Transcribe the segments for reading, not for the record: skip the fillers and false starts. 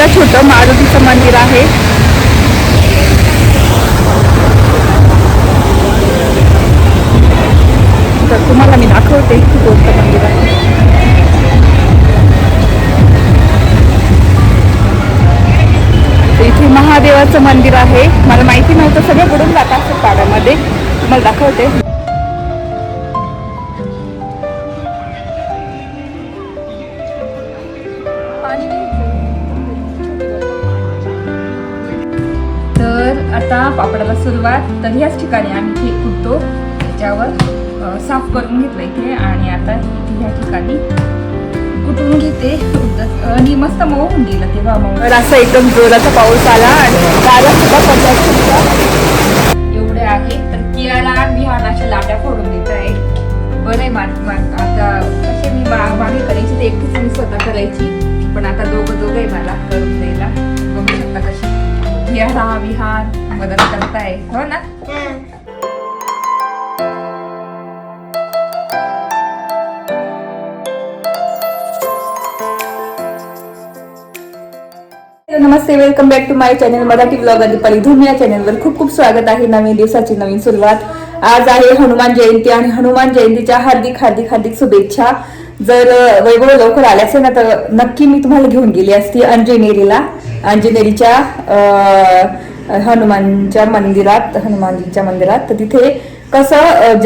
सुद्धा छोटं मारुतीचं मंदिर आहे. तर तुम्हाला मी दाखवते कोणतं मंदिर आहे. इथे महादेवाचं मंदिर आहे. मला माहिती नव्हतं, सगळं बुडून जात असतं पाण्यामध्ये. तुम्हाला दाखवते. तर आता पापडाला सुरुवात. तर ह्याच ठिकाणी आम्ही हे कुटतो, त्याच्यावर साफ करून घेतलं इथे. आणि आता इथे ह्या ठिकाणी कुटून घेते आणि मस्त मऊ होऊन गेलं तेव्हा. मग असा एकदम जोराचा पाऊस आला आणि गाड्या सुद्धा पडल्या एवढे आहे. तर कियाला विहानाच्या लाट्या फोडून देत आहे. बरं आहे. आता कसे मी मागे करायची ते एकटीच मी स्वतः करायची, पण आता दोघं आहे मला करून द्यायला. बघू शकता कशी कियाला विहान मदत करताय, हो ना. नमस्ते, welcome back to my channel Marathi blogger Deepali Dhoom. या चॅनलवर खूप खूप स्वागत आहे. नवीन दिवसाची नवीन सुरुवात. आज आहे हनुमान जयंती आणि हनुमान जयंतीच्या हार्दिक हार्दिक हार्दिक शुभेच्छा. जर वैभव लवकर आले असेल ना तर नक्की मी तुम्हाला घेऊन गेली असती अंजनेरीला. अंजनेरीच्या हनुमानजीच्या मंदिरात. तर तिथे कसं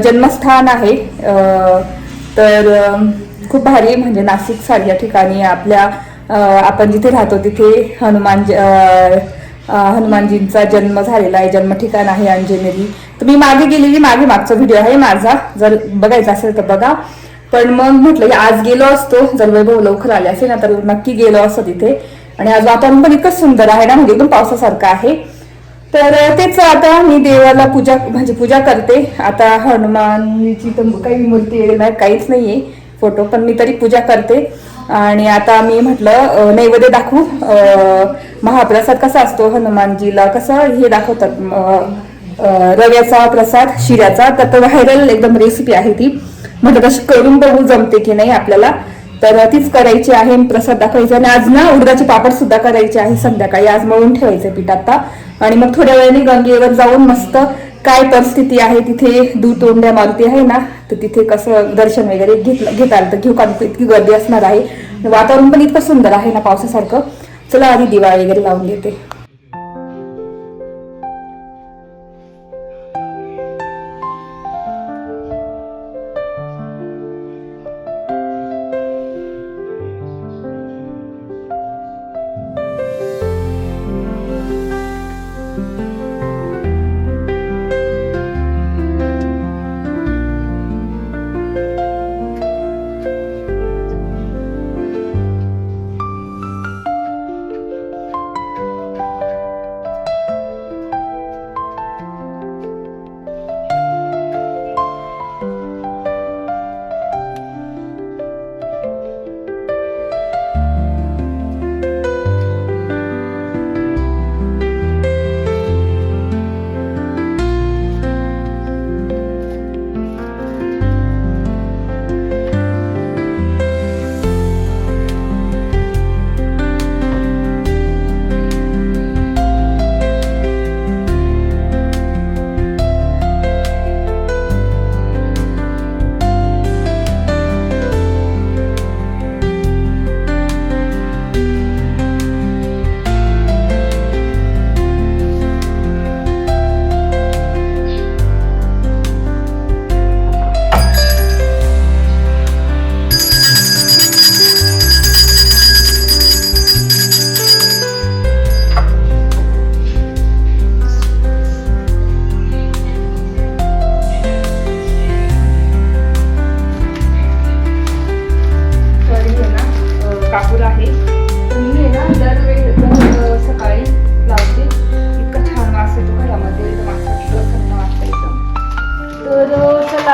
जन्मस्थान आहे. तर खूप भारी, म्हणजे नाशिक सारख्या ठिकाणी आपल्या आपण जिथे राहतो तिथे हनुमानजींचा जन्म झालेला आहे. जन्म ठिकाण आहे अंजनेरी. तर मी मागचा व्हिडिओ आहे माझा, जर बघायचा असेल तर बघा. पण मग म्हटलं की आज गेलो असतो, जर वैभव लवकर आले असेल ना तर नक्की गेलो असतो तिथे. आणि आज वातावरण पण इतकं सुंदर आहे ना, म्हणजे एकदम पावसासारखं आहे. तर तेच आता मी देवाला पूजा करते. आता हनुमानची तर काही मूर्ती नाही, काहीच नाहीये फोटो, पण मी तरी पूजा करते. आणि आता मी म्हटलं नैवेद्य दाखवू. महाप्रसाद कसा असतो हनुमानजीला, कसं हे दाखवतात रव्याचा प्रसाद शिऱ्याचा. तर व्हायरल एकदम रेसिपी आहे ती. म्हटलं तशी करून बघू जमते की नाही आपल्याला. तर तीच करायची आहे, प्रसाद दाखवायचा. आणि आज ना उडदाचे पापड सुद्धा करायचे आहे संध्याकाळी. आज मळून ठेवायचं पीठ आता. आणि मग थोड्या वेळाने गंगेवर जाऊन मस्त काय परिस्थिती आहे तिथे, दूधतोंड्या मारुती आहे ना, तर तिथे कसं दर्शन वगैरे घेता आलं तर घेऊ, कारण इतकी गर्दी असणार आहे. वातावरण पण इतकं सुंदर आहे ना पावसासारखं. चला आधी दिवा वगैरे लावून घेते.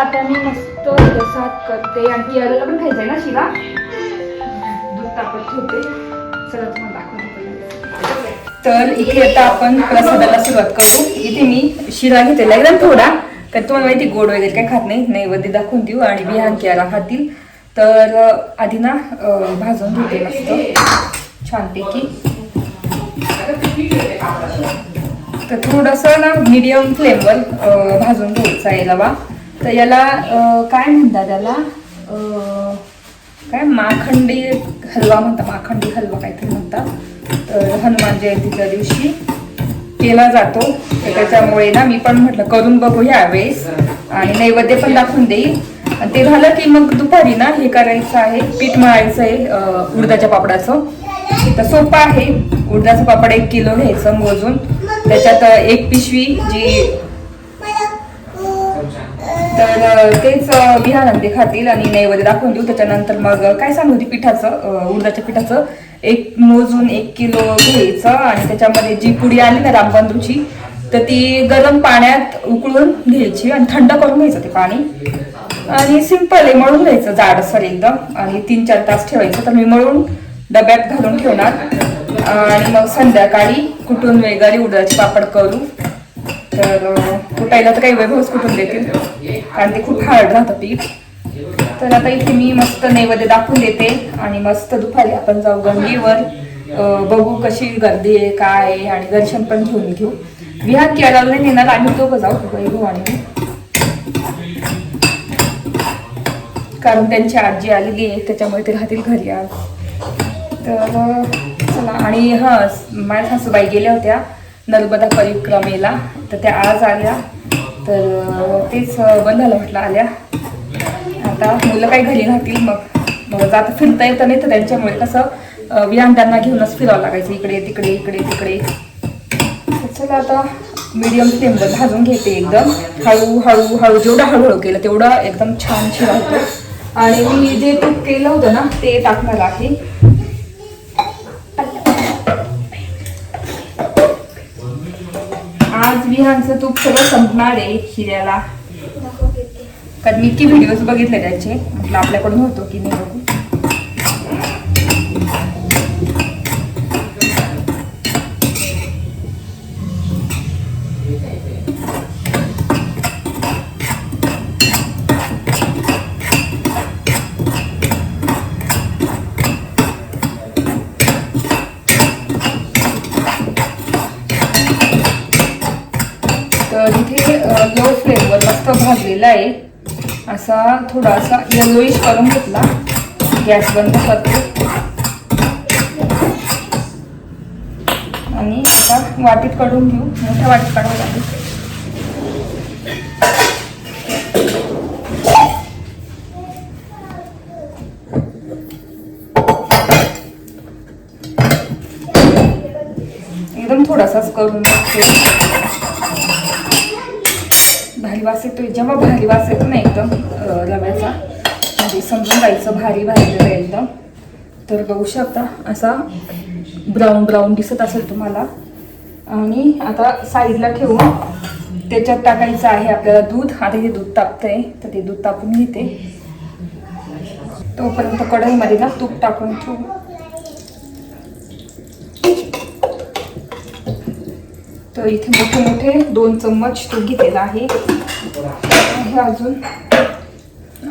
आता मी मस्त प्रसाद करते. आणि याला पण खायचंय ना शिरा, दूध तापत ठेवते. चला तुम्हाला दाखवते. तर इथे आता आपण प्रसादाला सुरुवात करू. इथे मी शिरा घेतलेला एकदम थोडा, कारण तुम्हाला माहिती गोड वगैरे काही खात नाही. नैवेद्य दाखवून देऊ आणि विहान कियाला खातील. तर आधी ना भाजून घेते मस्त छानपैकी. तर थोडंसं ना मीडियम फ्लेमवर भाजून घ्यायचा आहे रवा. तर याला काय म्हणतात, त्याला काय माखंडी हलवा म्हणतात, माखंडी हलवा काहीतरी म्हणतात. तर हनुमान जयंतीच्या दिवशी केला जातो. तर त्याच्यामुळे ना मी पण म्हटलं करून बघू यावेळेस आणि नैवेद्य पण दाखवून देईल. आणि ते झालं की मग दुपारी ना हे करायचं आहे, पीठ मळायचं आहे उडदाच्या पापडाचं. तर सोपं आहे. उडदाचं पापड 1 किलो घ्यायचं मोजून, त्याच्यात 1 पिशवी जी, तर तेच विहानंदे खातील आणि नैवेद्य दाखवून देऊ. त्याच्यानंतर मग काय सांगू ती पिठाचं, उडदाच्या पिठाचं मोजून 1 किलो घ्यायचं आणि त्याच्यामध्ये जी पुडी आली ना रामबंधूची, तर ती गरम पाण्यात उकळून घ्यायची आणि थंड करून घ्यायचं ते पाणी. आणि सिंपल आहे, मळून घ्यायचं जाडसर एकदम आणि 3-4 तास ठेवायचं. तर मी मळून डब्यात घालून ठेवणार आणि मग संध्याकाळी कुठून वगैरे उडदाचे पापड करू. तर कुटायला तर काही वैभवच कुठून देतील, कारण ते खूप हार्ड राहतं पीठ. तर आता इथे मी मस्त नैवेद्य दाखवून देते आणि मस्त दुपारी आपण जाऊ गंगेवर, बघू कशी गर्दी आहे काय आहे आणि दर्शन पण घेऊ. विहान केरळ नाही नेणार, आम्ही दोघं जाऊ वैभव आणि मी, कारण त्यांची आजी आलेली आहे त्याच्यामुळे ते राहतील घरी आज. तर चला. आणि माझ्या सासूबाई गेल्या होत्या नर्मदा परिक्रमेला, तर त्या आज आल्या. तर तेच बंद झालं म्हटलं आल्या. आता मुलं काही घरी राहतील, मग जाता फिरता येतं नाही. तर त्यांच्यामुळे कसं विहान त्यांना घेऊनच फिरावं लागायचं इकडे तिकडे इकडे तिकडे. चला आता मीडियम फ्लेमवर भाजून घेते एकदम हळू. जेवढं हळूहळू केलं तेवढं एकदम छान शिरा होतो. आणि मी जे तूप केलं होतं ना ते टाकणार आहे. आज विहानचं तूप सगळं संपणार आहे शिऱ्याला, कारण मी इतके व्हिडिओज बघितले त्याचे, म्हटलं आपल्याकडून होतो की नाही बघू. तर इथे लो फ्लेमवर मस्त भाजलेला आहे. असा थोडासा येलोइश करून घेतला. गॅस बंद करते आणि आता वाटीत काढून घेऊ. मोठ्या वाटीत काढावं लागेल. एकदम थोडासाच करून बघते. भारी वास येतो. जेव्हा भारी वास येतो ना एकदम रव्याचा, म्हणजे समजून जायचं भारी भाजलेलं एकदम. तर बघू शकता असा ब्राऊन दिसत असेल तुम्हाला. आणि आता साईडला ठेवून त्याच्यात टाकायचं आहे आपल्याला दूध. आता हे दूध तापतंय तर ते दूध तापून घेते. तोपर्यंत कढईमध्ये ना तूप टाकून ठेवू. तर इथे मोठे 2 चम्मच तूप घेतलेलं आहे अजून.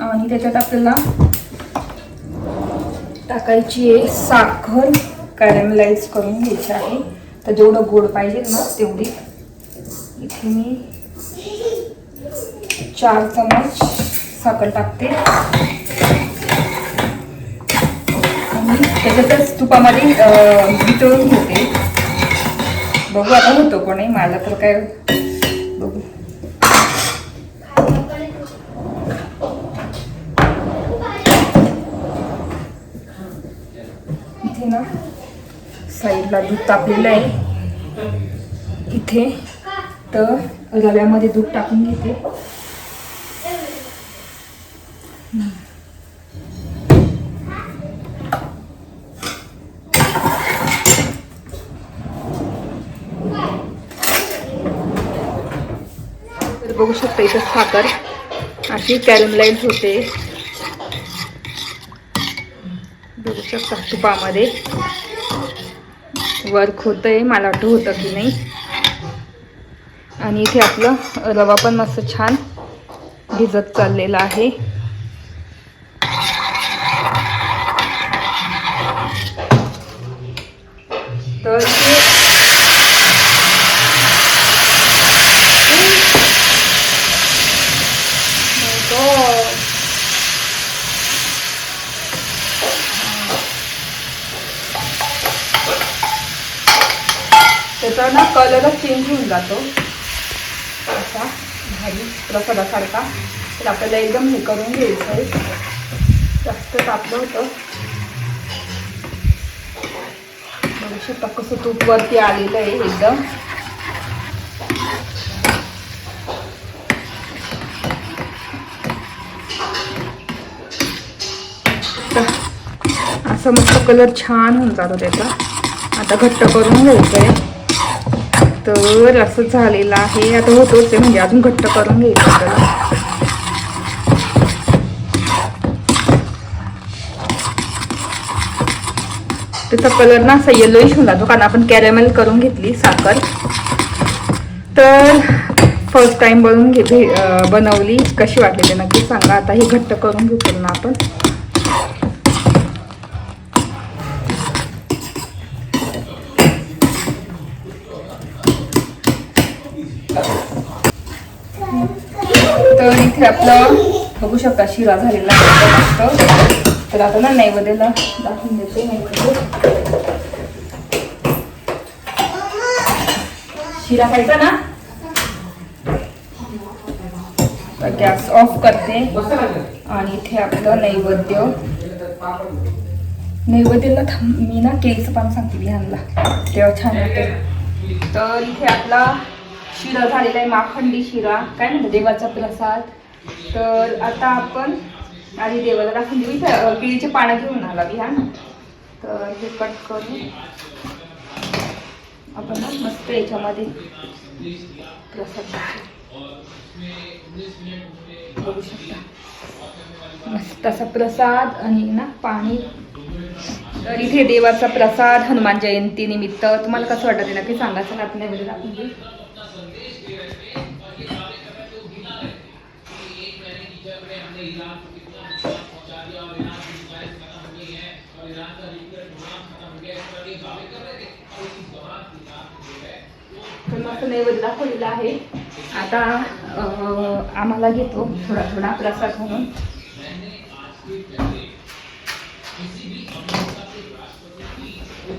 आणि त्याच्यात आपल्याला टाकायची आहे साखर, कॅरमलाइज करून घ्यायची आहे. तर जेवढं गोड पाहिजे ना तेवढी. इथे मी 4 चम्मच साखर टाकते आणि त्याच्यातच तुपामध्ये वितळून घेते. बघू आता होतो कोणी, मला तर काय बघू. इथे ना साईडला दूध तापलेलं आहे. इथे तर रव्यामध्ये दूध टाकून घेते. बघू शकता इथे साखर अशी कॅरमलाइज होते. बघू शकता तुपामध्ये वर्क होतंय, मला वाटतं होतं की नाही. आणि इथे आपलं रवा पण मस्त छान भिजत चाललेला आहे. तर ते त्याचा ना कलरच चेंज होऊन जातो असा भाजी प्रसादासारखा. तर आपल्याला एकदम हे करून घ्यायचं आहे. जास्त तापलं होतं. बघू शकता कसं तूप वरती आलेलं आहे एकदम. असं मस्त कलर छान होऊन जातो त्याचा. आता घट्ट करून घ्यायचं आहे. तर असं झालेलं आहे. आता होतोच आहे म्हणजे अजून घट्ट करून घ्यायचं आपल्याला. त्याचा कलर ना असा येलोइश होऊन जातो कारण आपण कॅरेमेल करून घेतली साखर. तर फर्स्ट टाइम बनवली. कशी वाटली ते नक्की सांगा. आता हे घट्ट करून घेऊ ना आपण. तर इथे आपलं बघू शकता शिरा झालेला आहे. तर आता ना नैवेद्याला दाखवून देते. शिरा खायचा ना. गॅस ऑफ करते आणि इथे आपलं नैवेद्याला मी ना केळीचं पान सांगते बिहानला तेव्हा छान होते. तर इथे आपला शिरा झालेला आहे. माखंडी शिरा काय म्हणतात देवाचा प्रसाद. तर आता आपण आधी देवाला दाखवून देऊ. इथे केळीचे पानं घेऊन आला बिहान. तर हे कट करून आपण मस्त याच्यामध्ये प्रसाद बघू शकता. मस्त असा प्रसाद आणि ना पाणी. तर इथे देवाचा प्रसाद हनुमान जयंती निमित्त. तुम्हाला कसं वाटतं ते नक्की सांगा. चला आपण नैवेद्य दाखवून देऊ. नैवेद्य दाखवलेला आहे. आता आम्हाला घेतो थोडा थोडा प्रसाद म्हणून.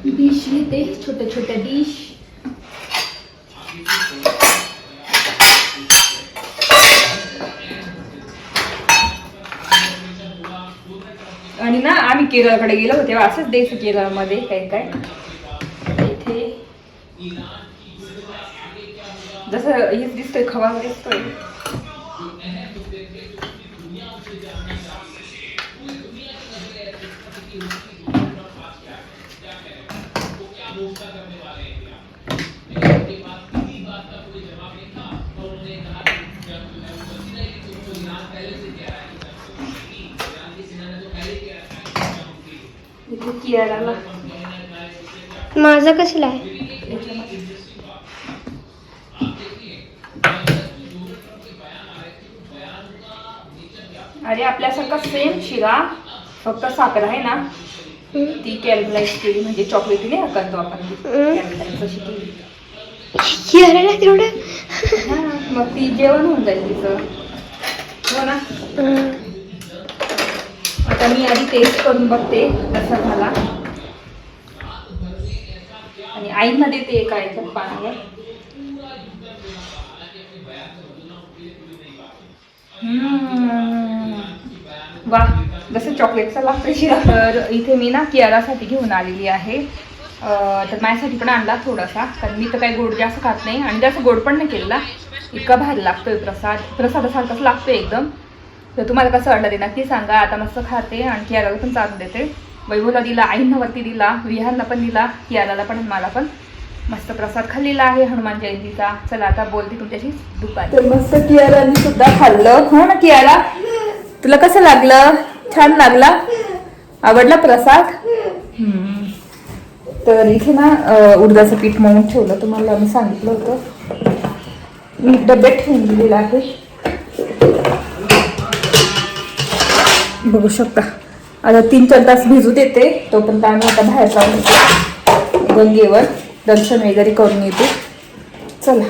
डिश घेते छोट्या छोट्या डिश. आणि ना आम्ही केरळकडे गेलो होते असंच द्यायचं. केरळमध्ये काय काय इथे जसं हेच दिसतोय खवा दिसतोय. माझं कसलं आहे. अरे आपल्यासारखा सेम शिरा फक्त साखर आहे ना ती कॅरमलाइज केली म्हणजे चॉकलेटी नाही करतो आपण कॅरमलाइज केली. मग ती जेवण होऊन जाईल तिचं. हो ना. आता मी आधी टेस्ट करून बघते कसा झाला आणि आईंना देते एका याच्यात पाण्यावर. वा जसं चॉकलेटचा लागतं शिरा. तर इथे मी ना कियारासाठी घेऊन आलेली आहे. तर माझ्यासाठी पण आणला थोडासा कारण मी तर काही गोड जास्त खात नाही आणि जास्त गोड पण नाही केलेला. इतका भारी लागतोय प्रसादासारखाच लागतोय एकदम. तर तुम्हाला कसं वाटलं ते नक्की सांगा. आता मस्त खाते आणि कियाराला पण चालू देते. वैभवला दिला, आईंना वरती दिला, विहारला पण दिला, कियाराला पण मला पण. मस्त प्रसाद खाल्लेला आहे हनुमान जयंतीचा. चला आता बोलते तुमच्याशी दुपारी. तर मस्त कियाराने सुद्धा खाल्लं. हो ना कियारा तुला कसं लागलं. छान लागला. आवडला प्रसाद. तर इथे ना उडदाचं पीठ मळून ठेवलं. तुम्हाला मी सांगितलं होतं. मी डब्यात ठेवून दिलेलं आहे. बघू शकता. आता 3-4 तास भिजू देते. तोपर्यंत आम्ही आता बाहेर जाऊन गंगेवर दर्शन वगैरे करून येते. चला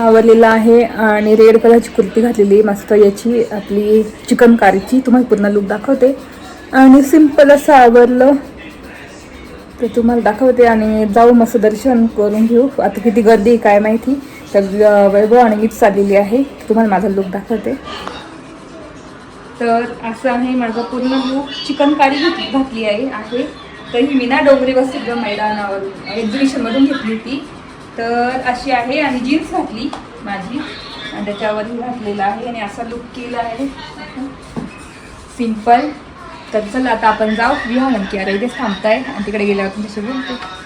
आवरलेला आहे आणि रेड कलरची कुर्ती घातलेली मस्त याची आपली चिकन कारीची. तुम्हाला पूर्ण लुक दाखवते आणि सिंपल असं आवरलं ते तुम्हाला दाखवते आणि जाऊ मस्त दर्शन करून घेऊ. आता किती गर्दी काय माहिती. तर वैभव आणि मीच चाललेली आहे. तुम्हाला माझा लुक दाखवते. तर असं आहे माझं पूर्ण लुक. चिकन कारी घातली आहे. तर ही मी ना डोंगरी वस्ती मैदानावरून एक्झिबिशनमधून घेतली होती. तर अशी आहे आणि जीन्स घातली माझी आणि त्याच्यावरही घातलेला आहे आणि असा लुक केला आहे सिंपल. तर चला आता आपण जाऊ विहान की अरे इथेच थांबताय आणि तिकडे गेल्यावर तुमच्याशी बोलते.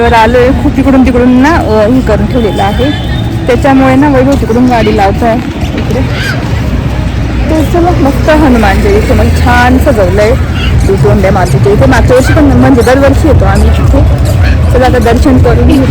वर आलोय. खूप तिकडून ना हे करून ठेवलेलं आहे. त्याच्यामुळे ना वैभव तिकडून गाडी लावत आहे इकडे. तर चला मस्त हनुमान जयंती मला छान सजवलंय. दुसोंड्या मातीचे इथे मागच्या वर्षी पण म्हणजे दरवर्षी येतो आम्ही तिथे. चला आता दर्शन करून घेऊ.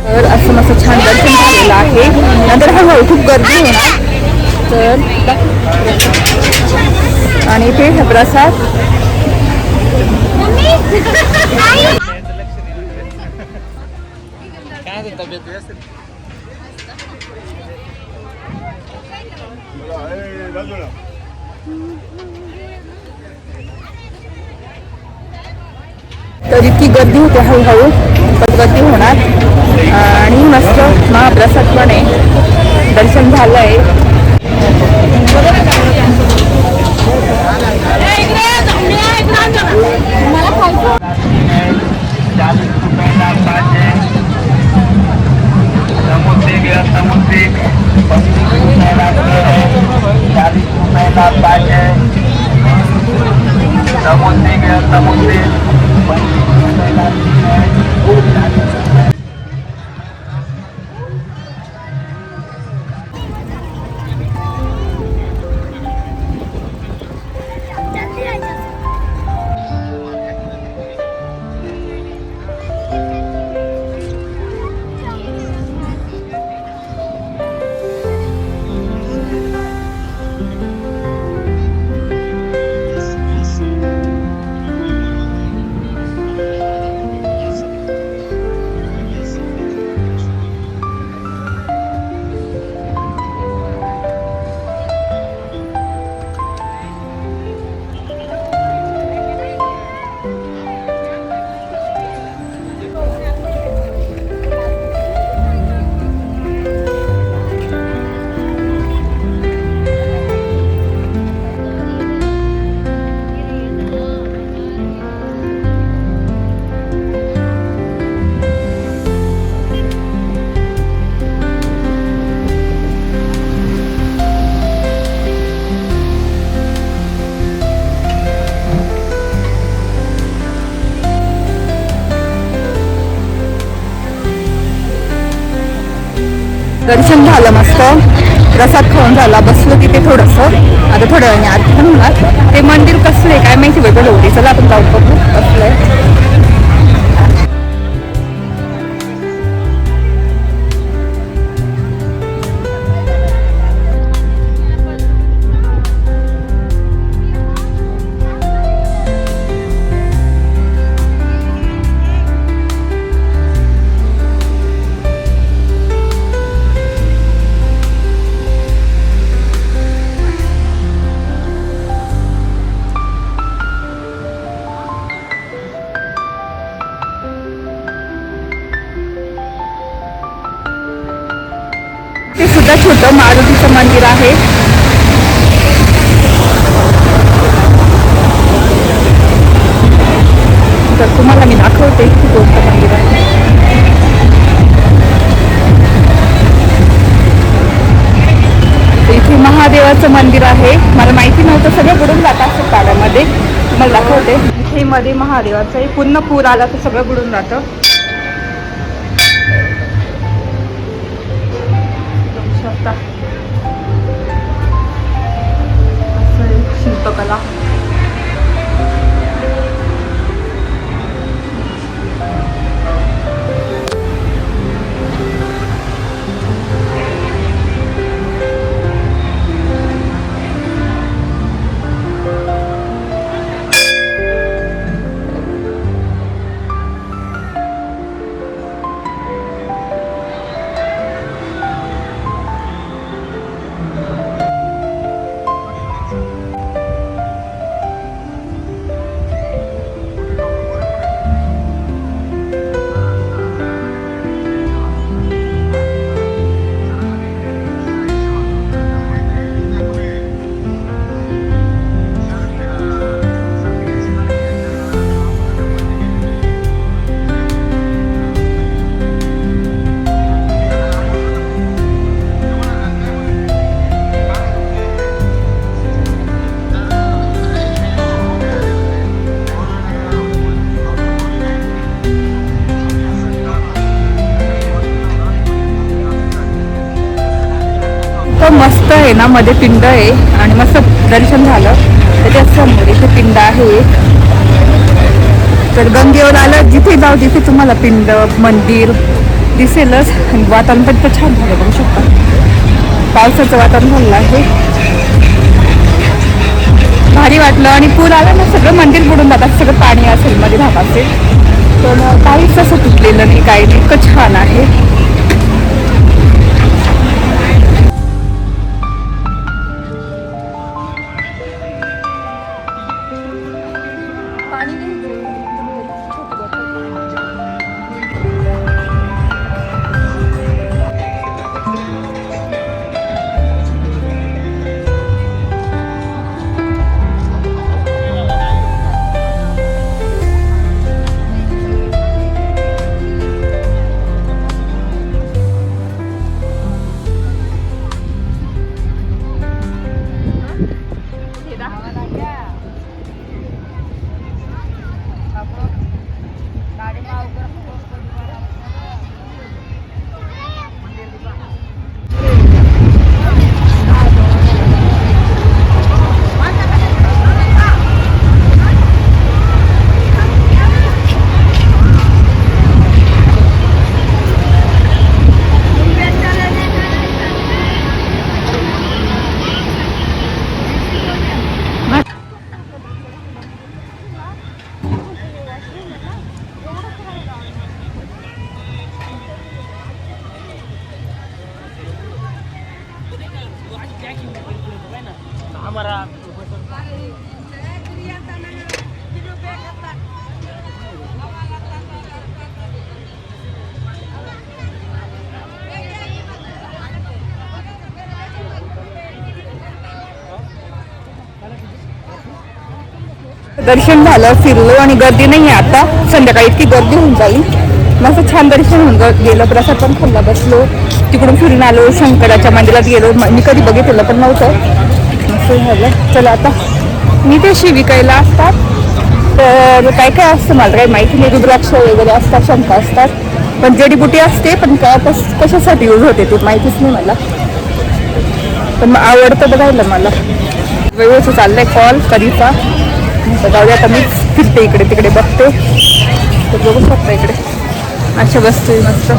तर असं मस्त छान दर्शन झालेलं आहे. नंतर हळूहळू खूप गर्दी होणार. तर आणि इथे हा प्रसाद तर इतकी गर्दी होते हळूहळू, पण गर्दी होणार. आणि मस्त महाप्रसाद पण आहे, दर्शन झालंय. दर्शन झालं मस्त, प्रसाद खाऊन झाला, बसलो तिथे थोडंसं. आता थोड्या वेळाने आरती पण होणार. ते मंदिर कसलं आहे काय माहिती वेगळं होते. चला आपण जाऊ बघू कसलं आहे. ते सुद्धा छोटं मारुतीचं मंदिर आहे. तर तुम्हाला मी दाखवते की कोणतं मंदिर आहे. इथे महादेवाचं मंदिर आहे. मला माहिती नव्हतं, सगळं बुडून जातं असं पाण्यामध्ये. तुम्हाला दाखवते. इथे मध्ये महादेवाचं आहे. पूर्ण पूर आला तर सगळं बुडून जातं. शिल्पकला मस्त आहे ना, मध्ये पिंड आहे आणि मस्त दर्शन झालं. त्याच्या समोर इथे पिंड आहे. तर गंगेवर आलं जिथे जाऊ तिथे तुम्हाला पिंड मंदिर दिसेलच. आणि वातावरण पण इतकं छान झालं, बघू शकता. पावसाचं वातावरण झालं आहे, भारी वाटलं. आणि पूर आला ना, सगळं मंदिर बुडून जातात. सगळं पाणी असेल मध्ये राहत असेल, पण काहीच असं तुटलेलं नाही, काही नाही. इतकं छान आहे. दर्शन झालं, फिरलो आणि गर्दी नाही आहे आता. संध्याकाळी इतकी गर्दी होऊन जाईल. मस्त छान दर्शन होऊन गेलं. प्रसाद पण खाल्ला, बसलो, तिकडून फिरून आलो, शंकराच्या मंदिरात गेलो. मी कधी बघितलेलं पण नव्हतं. मस्त झालं. चला आता मी ते विकायला असतात, तर काय काय असतं मला काही माहिती नाही. रुद्राक्ष वगैरे असतात, शंख असतात, पण जडीबुटी असते, पण काय कशासाठी यूज होते ते माहितीच नाही मला. पण आवडतं बघायला मला. व्यवस्थित चाललंय कॉल कधीचा. जाऊ दे आता, मीच फिरते इकडे तिकडे, बघते. तर बघू शकता इकडे अशा वस्तू मस्त,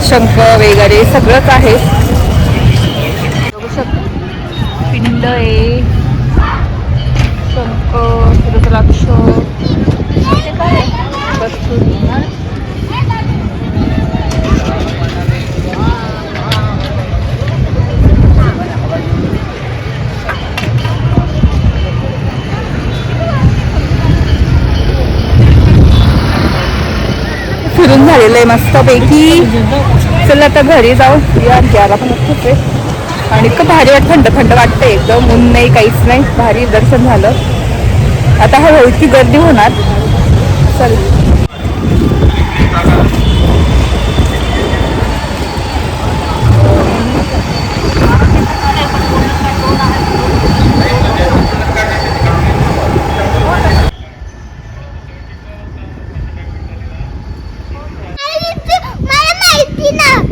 शंख वगैरे सगळंच आहे. बघू शकता पिंड आहे, शंख, रुद्राक्ष, काय वस्तू. फिरून झालेलं आहे मस्तपैकी. चला आता घरी जाऊ या. घ्यायला पण खूप आहे आणि इतकं भारी वाटतं, थंड थंड वाटतं एकदम. ऊन नाही, काहीच नाही, भारी दर्शन झालं. आता हळूहळू इतकी गर्दी होणार. चल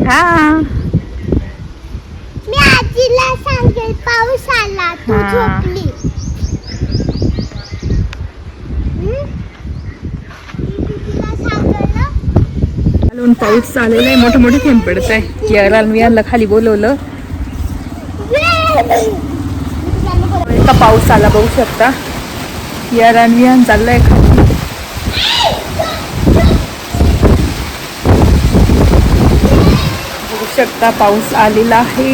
हा, मी आजीला सांगेल पाऊस आला, तू झोपली. पाऊस आलेला आहे, मोठे मोठे थेंब पडत आहे. याला मी यांना खाली बोलवलं. इतका पाऊस आला, बघू शकता. याला मी यान चाललंय खाली. बघू शकता पाऊस आलेला आहे.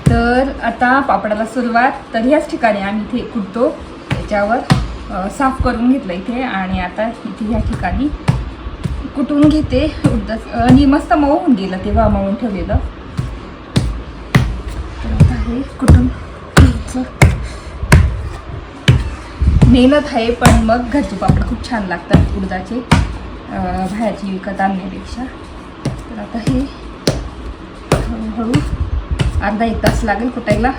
तर आता पापडाला सुरुवात. तर ह्याच ठिकाणी आम्ही इथे कुटतो, त्याच्यावर साफ करून घेतलं इथे. आणि आता इथे ह्या ठिकाणी कुटून घेते. आणि मस्त मऊ होऊन गेलं तेव्हा मळून ठेवलेलं. तर आता हे कुटून घ्यायचं. मेहनत आहे, पण मग घरचे पापड खूप छान लागतात उडदाचे, बाहेरची विकत आणण्यापेक्षा. तर आता हे हळूहळू अर्धा एक तास लागेल कुटायला.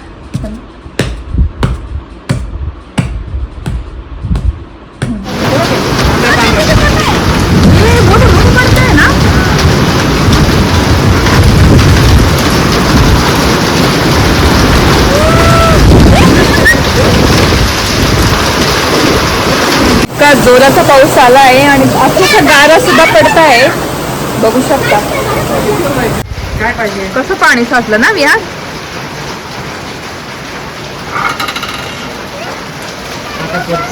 का जोराचा पाऊस आला आहे आणि अक्षरशः गारा सुद्धा पडत आहे, बघू शकता. काय पाहिजे? कसं पाणी साचलं ना या.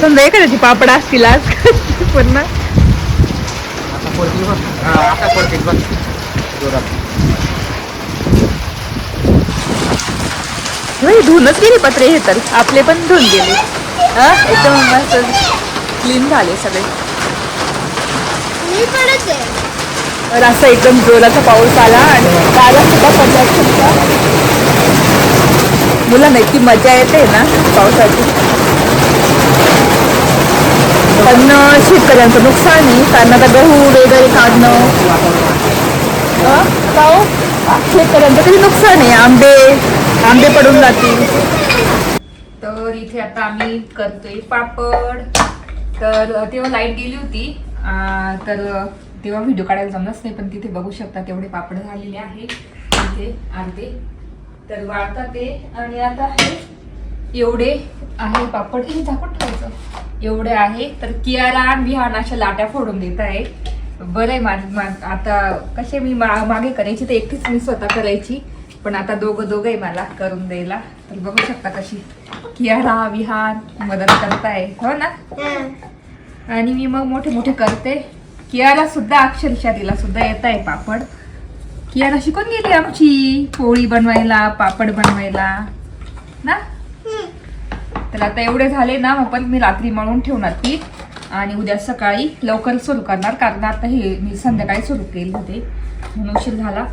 समजा एखाद्याची पापड असतील आज पण धुवूनच गेले पत्रे. हे तर आपले पण धुवून गेले. एकदम मस्त क्लीन झाले सगळे. तर असं एकदम जोराचा पाऊस आला आणि गारा सुद्धा पडला. मुलांना इतकी मजा येते ना पावसाची. पण शेतकऱ्यांचं नुकसान आहे, कारण आता गहू वगैरे काढणं. शेतकऱ्यांचं किती नुकसान आहे. आंबे पडून जातील. तर इथे आता आम्ही करतोय पापड. तर तेव्हा लाईट गेली होती, तर तेव्हा व्हिडिओ काढायला जमलंच नाही. पण तिथे बघू शकता तेवढे पापड झालेले आहे इथे अर्धे. तर वाळतात ते. आणि आता हे एवढे आहे पापड. हे झाकून ठेवायचं. एवढे आहे. तर कियाला विहान अशा लाट्या फोडून देत आहे. बरं आहे. आता कसे मी मागे करायची तर एकटीच मी स्वतः करायची. पण आता दोघं मला करून द्यायला. तर बघू शकता कशी कियारा विहान मदत करताय हो ना. आणि मी मग मोठे मोठे करते. कियाला सुद्धा अक्षरशः तिला सुद्धा येत आहे पापड. कियाला शिकून गेली आमची पोळी बनवायला पापड बनवायला ना. तर आता एवढे झाले ना मग पण मी रात्री मळून ठेवणार पीठ आणि उद्या सकाळी लवकर सुरू करणार. कारण आता हे मी संध्याकाळी सुरू केले होते म्हणून उशीर झाला.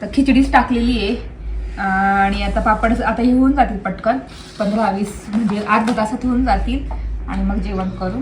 तर खिचडीच टाकलेली आहे आणि आता पापड आता हे होऊन जातील पटकन 15-20 म्हणजे अर्ध्या तासात होऊन जातील आणि मग जेवण करू.